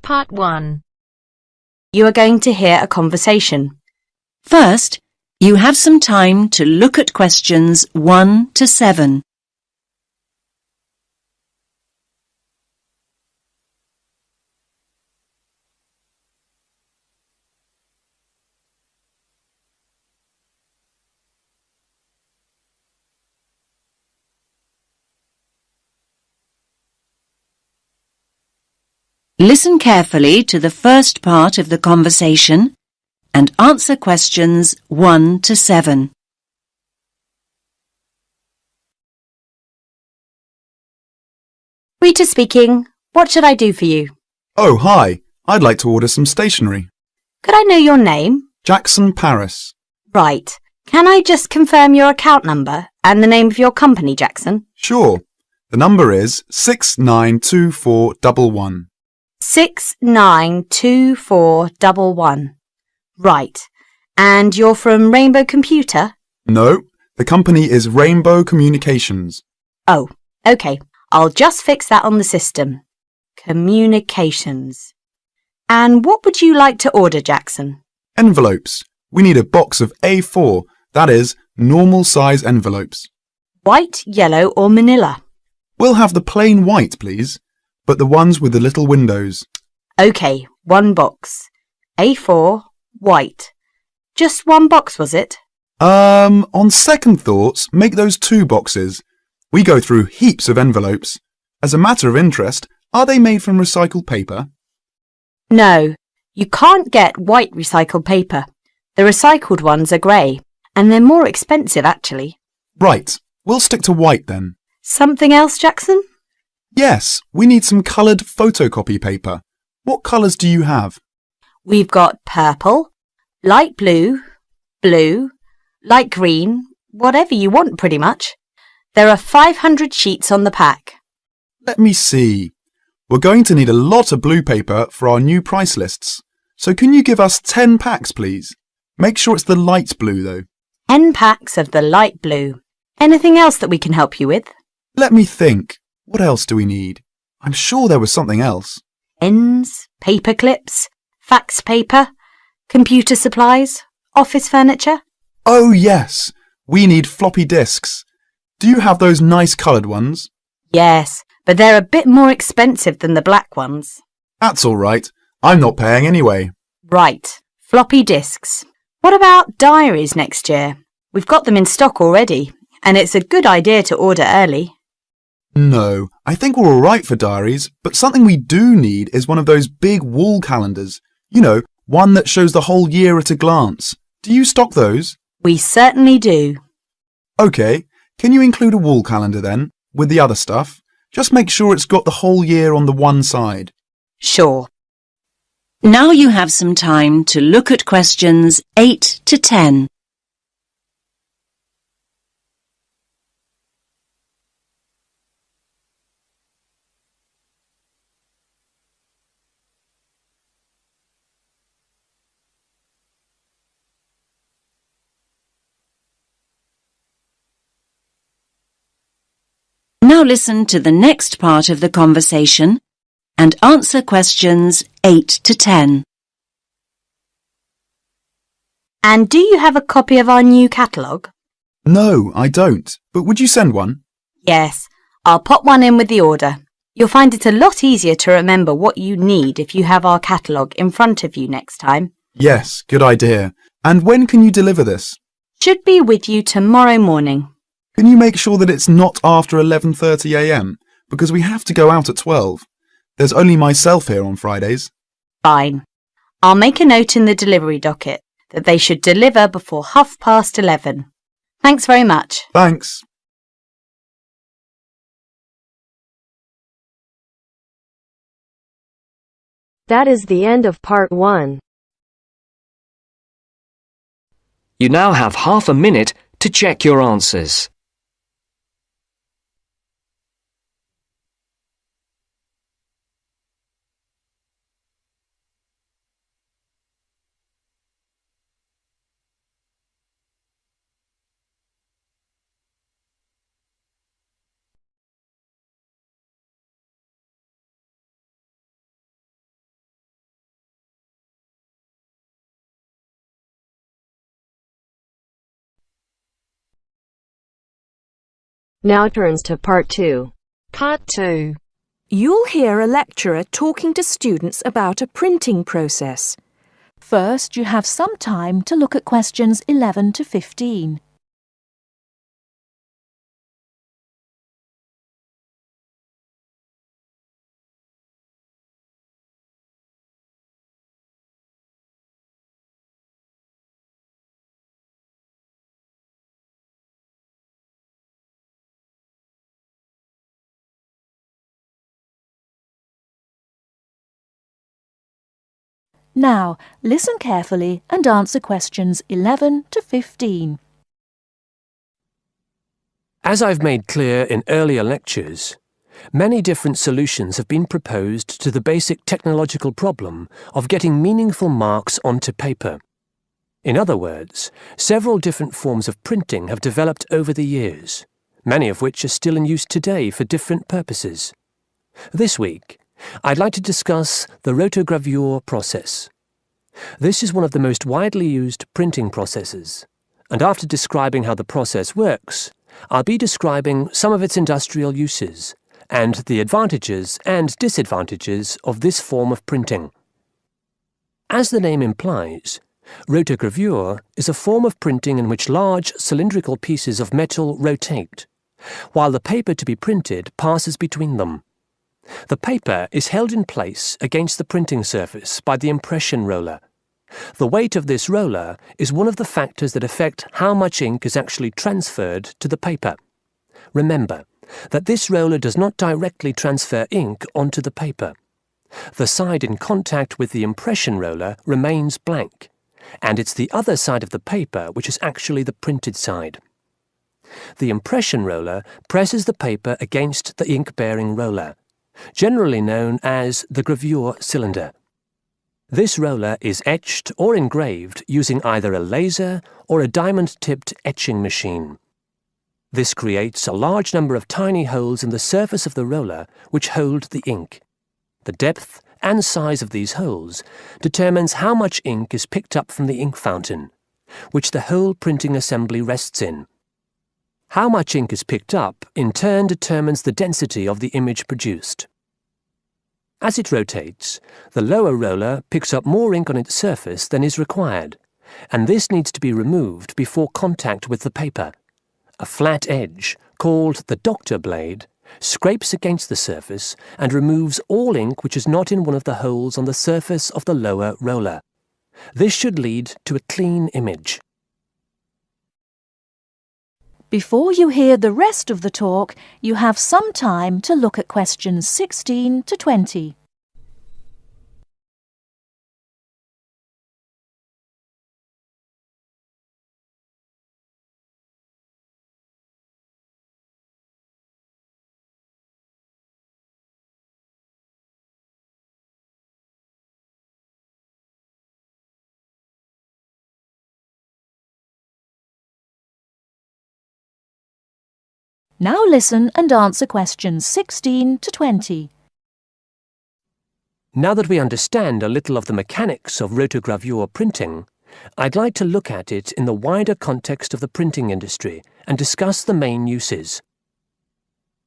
Part 1. You are going to hear a conversation. First, you have some time to look at questions 1 to 7. Listen carefully to the first part of the conversation and answer questions 1 to 7. Rita speaking. What should I do for you? Oh, hi. I'd like to order some stationery. Could I know your name? Jackson Paris. Right. Can I just confirm your account number and the name of your company, Jackson? Sure. The number is 692411. 692411. Right. And you're from Rainbow Computer? No, the company is Rainbow Communications. Oh, okay. I'll just fix that on the system. Communications. And what would you like to order, Jackson? Envelopes. We need a box of A4, that is, normal size envelopes. White, yellow or manila? We'll have the plain white, please, but the ones with the little windows. Okay, one box. A4, white. Just one box, was it? On second thoughts, make those 2 boxes. We go through heaps of envelopes. As a matter of interest, are they made from recycled paper? No, you can't get white recycled paper. The recycled ones are grey, and they're more expensive actually. Right, we'll stick to white then. Something else, Jackson? Yes, we need some coloured photocopy paper. What colours do you have? We've got purple, light blue, blue, light green, whatever you want pretty much. There are 500 sheets on the pack. Let me see. We're going to need a lot of blue paper for our new price lists. So can you give us 10 packs, please? Make sure it's the light blue, though. 10 packs of the light blue. Anything else that we can help you with? Let me think. What else do we need? I'm sure there was something else. Pens, paper clips, fax paper, computer supplies, office furniture. Oh, yes. We need floppy disks. Do you have those nice coloured ones? Yes, but they're a bit more expensive than the black ones. That's all right. I'm not paying anyway. Right, floppy disks. What about diaries next year? We've got them in stock already, and it's a good idea to order early. No, I think we're all right for diaries, but something we do need is one of those big wall calendars. You know, one that shows the whole year at a glance. Do you stock those? We certainly do. OK, can you include a wall calendar then, with the other stuff? Just make sure it's got the whole year on the one side. Sure. Now you have some time to look at questions 8 to 10. Now listen to the next part of the conversation and answer questions 8 to 10. And do you have a copy of our new catalogue? No, I don't. But would you send one? Yes, I'll pop one in with the order. You'll find it a lot easier to remember what you need if you have our catalogue in front of you next time. Yes, good idea. And when can you deliver this? Should be with you tomorrow morning. Can you make sure that it's not after 11:30 a.m? Because we have to go out at 12. There's only myself here on Fridays. Fine. I'll make a note in the delivery docket that they should deliver before 11:30. Thanks very much. Thanks. That is the end of part 1. You now have half a minute to check your answers. Now turns to Part 2. Part 2. You'll hear a lecturer talking to students about a printing process. First, you have some time to look at questions 11 to 15. Now, listen carefully and answer questions 11 to 15. As I've made clear in earlier lectures, many different solutions have been proposed to the basic technological problem of getting meaningful marks onto paper. In other words, several different forms of printing have developed over the years, many of which are still in use today for different purposes. This week, I'd like to discuss the rotogravure process. This is one of the most widely used printing processes, and after describing how the process works, I'll be describing some of its industrial uses and the advantages and disadvantages of this form of printing. As the name implies, rotogravure is a form of printing in which large cylindrical pieces of metal rotate, while the paper to be printed passes between them. The paper is held in place against the printing surface by the impression roller. The weight of this roller is one of the factors that affect how much ink is actually transferred to the paper. Remember that this roller does not directly transfer ink onto the paper. The side in contact with the impression roller remains blank, and it's the other side of the paper which is actually the printed side. The impression roller presses the paper against the ink-bearing roller, generally known as the gravure cylinder. This roller is etched or engraved using either a laser or a diamond-tipped etching machine. This creates a large number of tiny holes in the surface of the roller which hold the ink. The depth and size of these holes determines how much ink is picked up from the ink fountain, which the whole printing assembly rests in. How much ink is picked up, in turn, determines the density of the image produced. As it rotates, the lower roller picks up more ink on its surface than is required, and this needs to be removed before contact with the paper. A flat edge, called the doctor blade, scrapes against the surface and removes all ink which is not in one of the holes on the surface of the lower roller. This should lead to a clean image. Before you hear the rest of the talk, you have some time to look at questions 16 to 20. Now listen and answer questions 16 to 20. Now that we understand a little of the mechanics of rotogravure printing, I'd like to look at it in the wider context of the printing industry and discuss the main uses.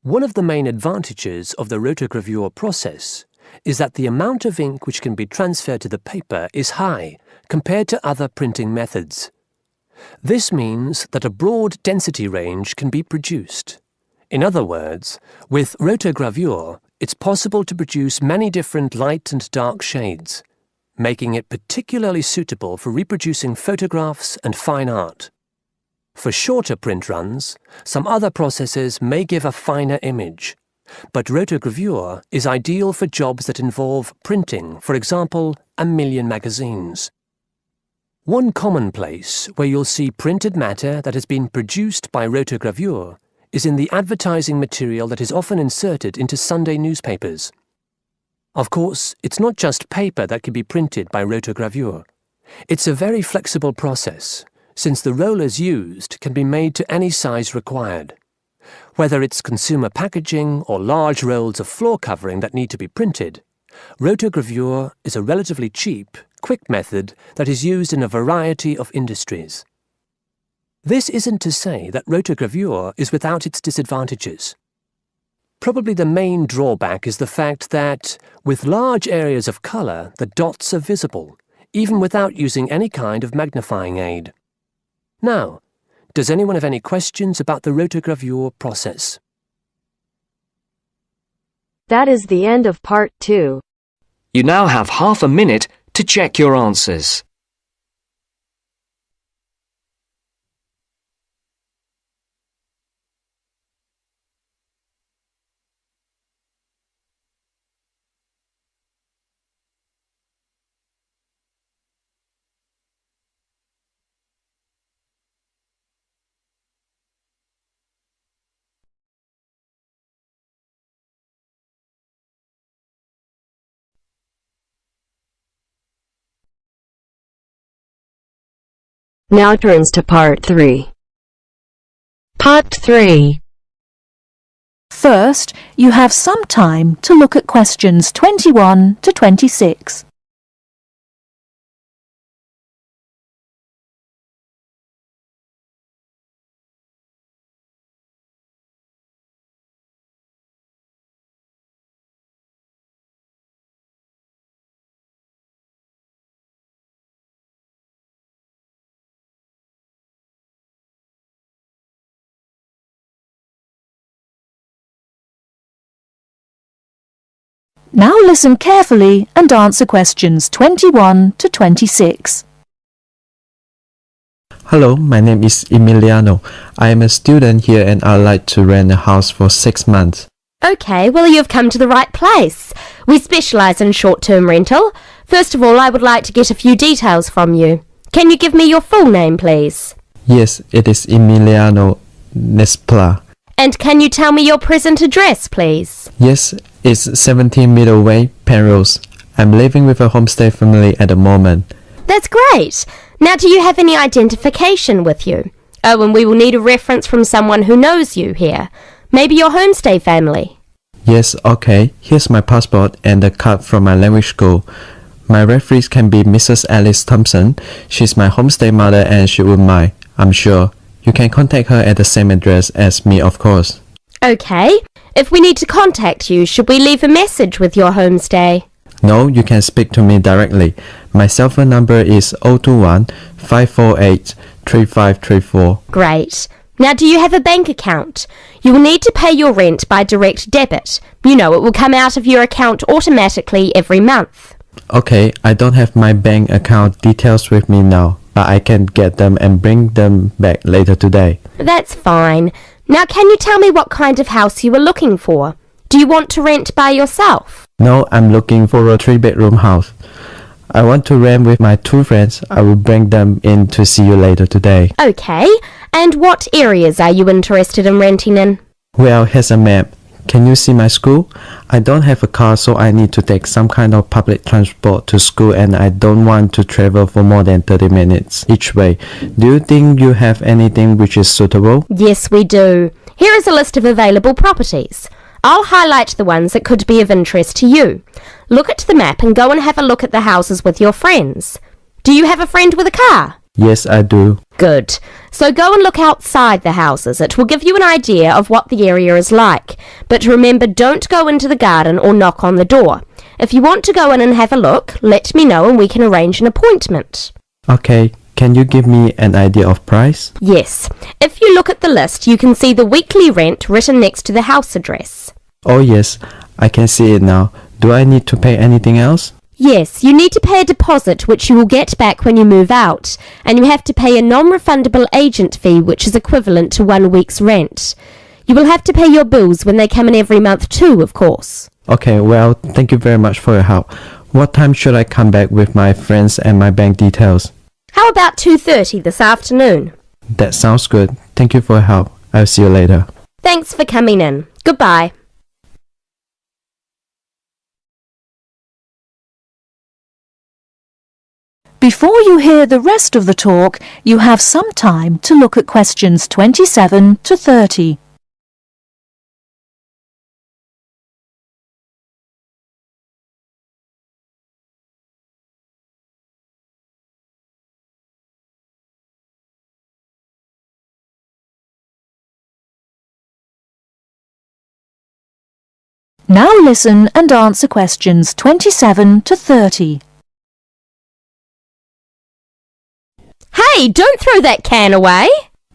One of the main advantages of the rotogravure process is that the amount of ink which can be transferred to the paper is high compared to other printing methods. This means that a broad density range can be produced. In other words, with rotogravure, it's possible to produce many different light and dark shades, making it particularly suitable for reproducing photographs and fine art. For shorter print runs, some other processes may give a finer image, but rotogravure is ideal for jobs that involve printing, for example, 1 million magazines. One common place where you'll see printed matter that has been produced by rotogravure is in the advertising material that is often inserted into Sunday newspapers. Of course, it's not just paper that can be printed by rotogravure. It's a very flexible process, since the rollers used can be made to any size required. Whether it's consumer packaging or large rolls of floor covering that need to be printed, rotogravure is a relatively cheap, quick method that is used in a variety of industries. This isn't to say that rotogravure is without its disadvantages. Probably the main drawback is the fact that, with large areas of colour, the dots are visible, even without using any kind of magnifying aid. Now, does anyone have any questions about the rotogravure process? That is the end of part 2. You now have half a minute to check your answers. Now turns to part 3. Part 3. First, you have some time to look at questions 21 to 26. Now listen carefully and answer questions 21 to 26. Hello, my name is Emiliano. I am a student here and I'd like to rent a house for 6 months. OK, well you've come to the right place. We specialise in short-term rental. First of all, I would like to get a few details from you. Can you give me your full name, please? Yes, it is Emiliano Nespla. And can you tell me your present address, please? Yes, it's 17 Middleway, Penrose. I'm living with a homestay family at the moment. That's great. Now, do you have any identification with you? Oh, and we will need a reference from someone who knows you here. Maybe your homestay family. Yes, okay. Here's my passport and a card from my language school. My referees can be Mrs. Alice Thompson. She's my homestay mother and she wouldn't mind, I'm sure. You can contact her at the same address as me, of course. OK. If we need to contact you, should we leave a message with your homestay? No, you can speak to me directly. My cell phone number is 021 548 3534. Great. Now, do you have a bank account? You will need to pay your rent by direct debit. You know, it will come out of your account automatically every month. Okay, I don't have my bank account details with me now, but I can get them and bring them back later today. That's fine. Now, can you tell me what kind of house you are looking for? Do you want to rent by yourself? No, I'm looking for a 3-bedroom house. I want to rent with my 2 friends. I will bring them in to see you later today. OK. And what areas are you interested in renting in? Well, here's a map. Can you see my school? I don't have a car, so I need to take some kind of public transport to school and I don't want to travel for more than 30 minutes each way. Do you think you have anything which is suitable? Yes, we do. Here is a list of available properties. I'll highlight the ones that could be of interest to you. Look at the map and go and have a look at the houses with your friends. Do you have a friend with a car? Yes, I do. Good. So go and look outside the houses. It will give you an idea of what the area is like. But remember, don't go into the garden or knock on the door. If you want to go in and have a look, let me know and we can arrange an appointment. Okay, can you give me an idea of price? Yes. If you look at the list, you can see the weekly rent written next to the house address. Oh yes, I can see it now. Do I need to pay anything else? Yes, you need to pay a deposit which you will get back when you move out, and you have to pay a non-refundable agent fee which is equivalent to 1 week's rent. You will have to pay your bills when they come in every month too, of course. Okay, well, thank you very much for your help. What time should I come back with my friends and my bank details? How about 2:30 this afternoon? That sounds good. Thank you for your help. I'll see you later. Thanks for coming in. Goodbye. Before you hear the rest of the talk, you have some time to look at questions 27 to 30. Now listen and answer questions 27 to 30. Hey, don't throw that can away!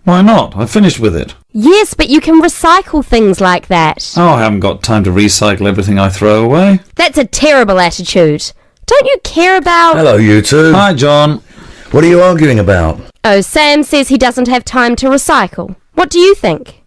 Why not? I finished with it. Yes, but you can recycle things like that. Oh, I haven't got time to recycle everything I throw away. That's a terrible attitude. Don't you care about... Hello, you two. Hi, John. What are you arguing about? Oh, Sam says he doesn't have time to recycle. What do you think?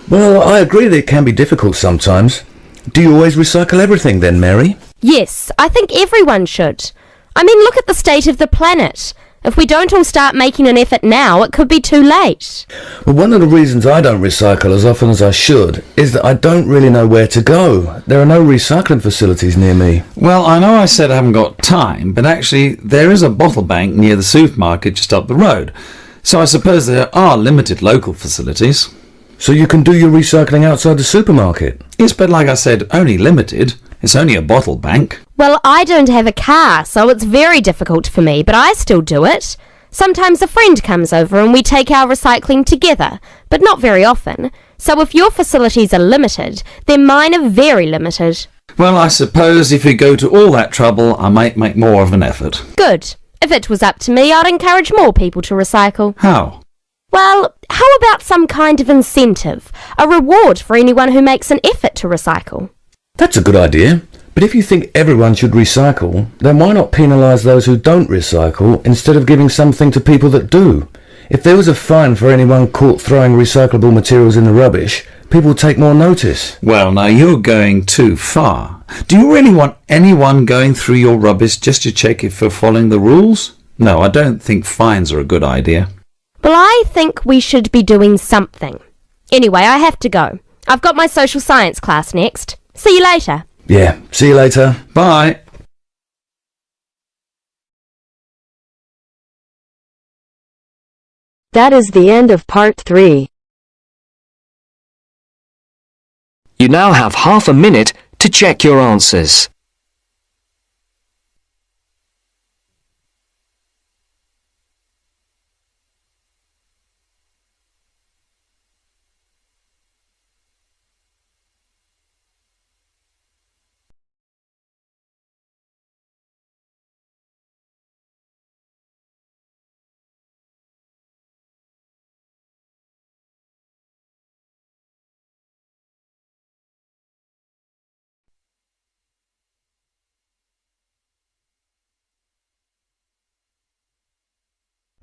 Well, I agree that it can be difficult sometimes. Do you always recycle everything then, Mary? Yes, I think everyone should. I mean, look at the state of the planet. If we don't all start making an effort now, it could be too late. Well, one of the reasons I don't recycle as often as I should is that I don't really know where to go. There are no recycling facilities near me. Well, I know I said I haven't got time, but actually there is a bottle bank near the supermarket just up the road. So I suppose there are limited local facilities. So you can do your recycling outside the supermarket? Yes, but like I said, only limited. It's only a bottle bank. Well, I don't have a car, so it's very difficult for me, but I still do it. Sometimes a friend comes over and we take our recycling together, but not very often. So if your facilities are limited, then mine are very limited. Well, I suppose if we go to all that trouble, I might make more of an effort. Good. If it was up to me, I'd encourage more people to recycle. How? Well, how about some kind of incentive? A reward for anyone who makes an effort to recycle? That's a good idea. But if you think everyone should recycle, then why not penalise those who don't recycle instead of giving something to people that do? If there was a fine for anyone caught throwing recyclable materials in the rubbish, people would take more notice. Well, now you're going too far. Do you really want anyone going through your rubbish just to check if you're following the rules? No, I don't think fines are a good idea. Well, I think we should be doing something. Anyway, I have to go. I've got my social science class next. See you later. Yeah, see you later. Bye. That is the end of part 3. You now have half a minute to check your answers.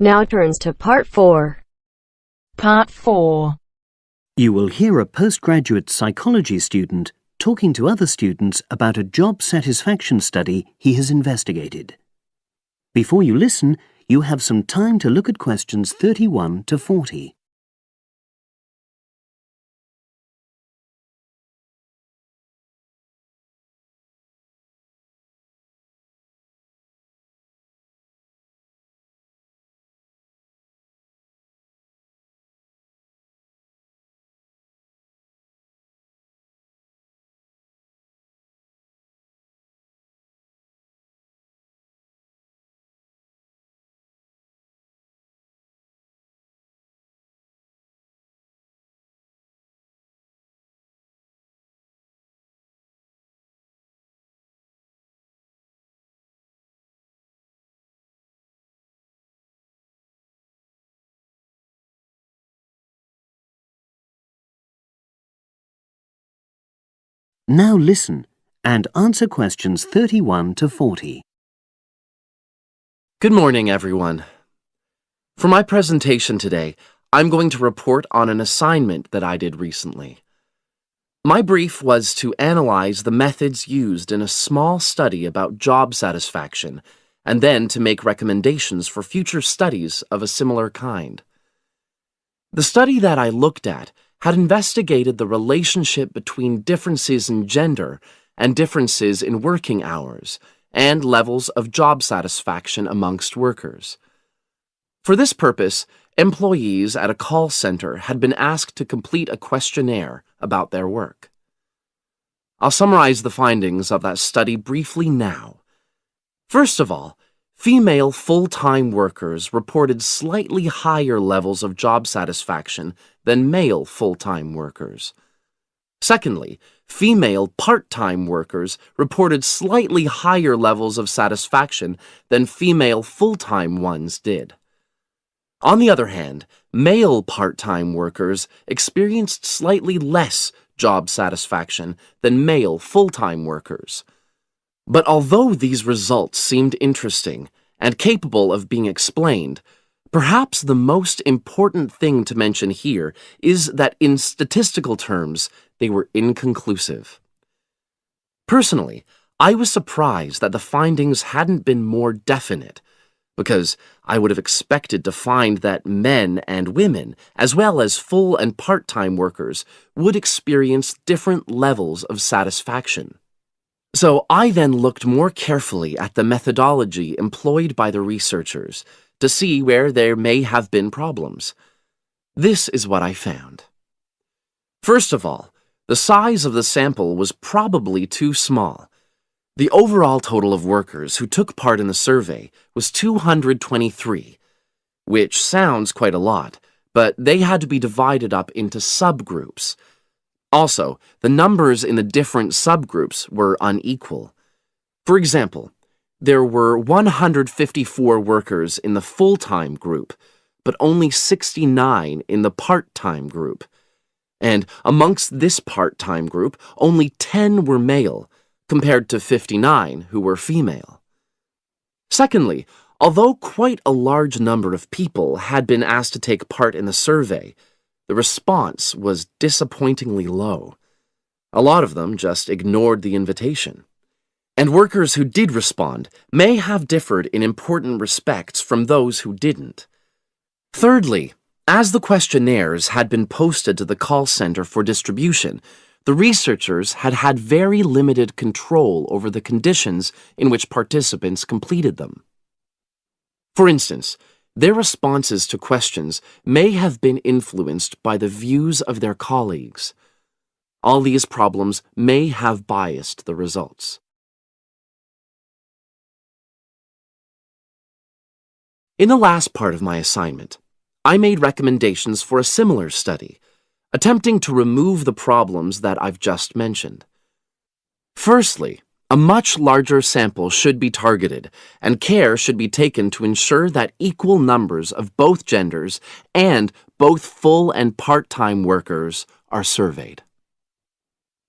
Now turns to part 4. Part 4. You will hear a postgraduate psychology student talking to other students about a job satisfaction study he has investigated. Before you listen, you have some time to look at questions 31 to 40. Now listen and answer questions 31 to 40. Good morning, everyone. For my presentation today, I'm going to report on an assignment that I did recently. My brief was to analyze the methods used in a small study about job satisfaction and then to make recommendations for future studies of a similar kind. The study that I looked at had investigated the relationship between differences in gender and differences in working hours and levels of job satisfaction amongst workers. For this purpose, employees at a call center had been asked to complete a questionnaire about their work. I'll summarize the findings of that study briefly now. First of all, female full-time workers reported slightly higher levels of job satisfaction than male full-time workers. Secondly, female part-time workers reported slightly higher levels of satisfaction than female full-time ones did. On the other hand, male part-time workers experienced slightly less job satisfaction than male full-time workers. But although these results seemed interesting and capable of being explained, perhaps the most important thing to mention here is that in statistical terms, they were inconclusive. Personally, I was surprised that the findings hadn't been more definite, because I would have expected to find that men and women, as well as full and part-time workers, would experience different levels of satisfaction. So I then looked more carefully at the methodology employed by the researchers to see where there may have been problems. This is what I found. First of all, the size of the sample was probably too small. The overall total of workers who took part in the survey was 223, which sounds quite a lot, but they had to be divided up into subgroups. Also, the numbers in the different subgroups were unequal. For example, there were 154 workers in the full-time group, but only 69 in the part-time group. And amongst this part-time group, only 10 were male, compared to 59 who were female. Secondly, although quite a large number of people had been asked to take part in the survey, the response was disappointingly low. A lot of them just ignored the invitation. And workers who did respond may have differed in important respects from those who didn't. Thirdly, as the questionnaires had been posted to the call center for distribution, the researchers had had very limited control over the conditions in which participants completed them. For instance, their responses to questions may have been influenced by the views of their colleagues. All these problems may have biased the results. In the last part of my assignment, I made recommendations for a similar study, attempting to remove the problems that I've just mentioned. Firstly, a much larger sample should be targeted, and care should be taken to ensure that equal numbers of both genders and both full and part-time workers are surveyed.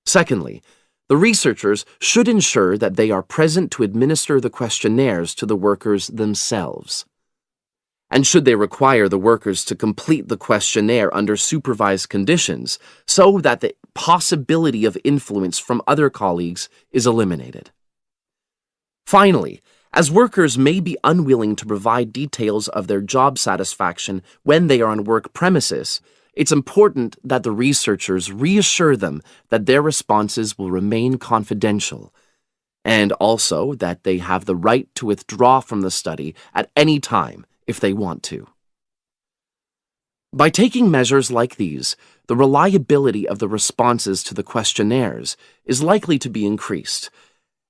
Secondly, the researchers should ensure that they are present to administer the questionnaires to the workers themselves. And should they require the workers to complete the questionnaire under supervised conditions so that the possibility of influence from other colleagues is eliminated. Finally, as workers may be unwilling to provide details of their job satisfaction when they are on work premises, it's important that the researchers reassure them that their responses will remain confidential, and also that they have the right to withdraw from the study at any time if they want to. By taking measures like these, the reliability of the responses to the questionnaires is likely to be increased,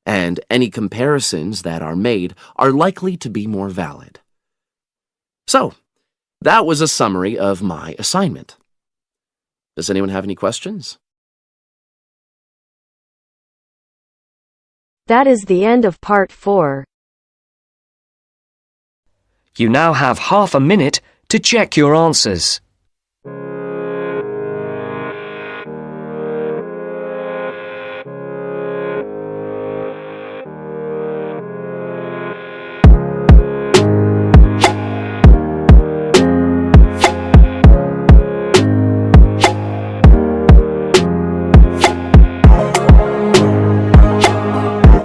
and any comparisons that are made are likely to be more valid. So, that was a summary of my assignment. Does anyone have any questions? That is the end of part 4. You now have half a minute to check your answers.